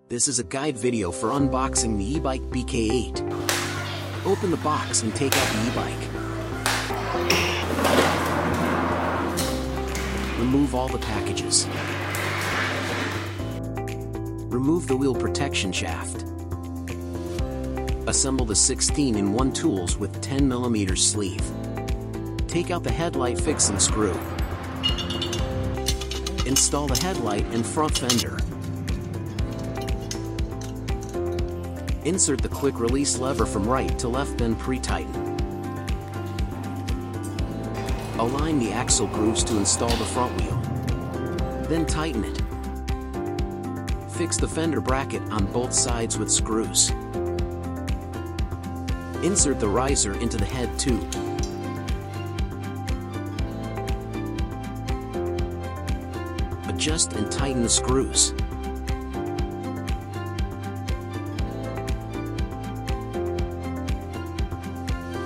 This is a guide video for unboxing the Ebike BK8. Open the box and take out the e-bike. Remove all the packages. Remove the wheel protection shaft. Assemble the 16-in-1 tools with 10mm sleeve. Take out the headlight fixing screw. Install the headlight and front fender. Insert the quick release lever from right to left, then pre-tighten. Align the axle grooves to install the front wheel. Then tighten it. Fix the fender bracket on both sides with screws. Insert the riser into the head tube. Adjust and tighten the screws.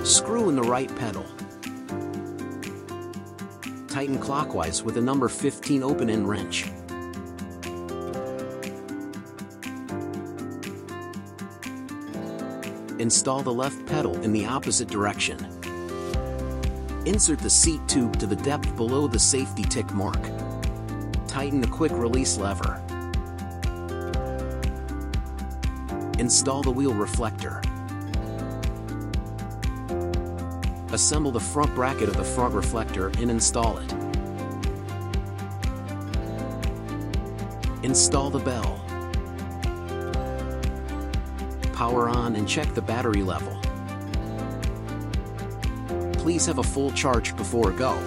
Screw in the right pedal. Tighten clockwise with a number 15 open-end wrench. Install the left pedal in the opposite direction. Insert the seat tube to the depth below the safety tick mark. Tighten the quick release lever. Install the wheel reflector. Assemble the front bracket of the front reflector and install it. Install the bell. Power on and check the battery level. Please have a full charge before go.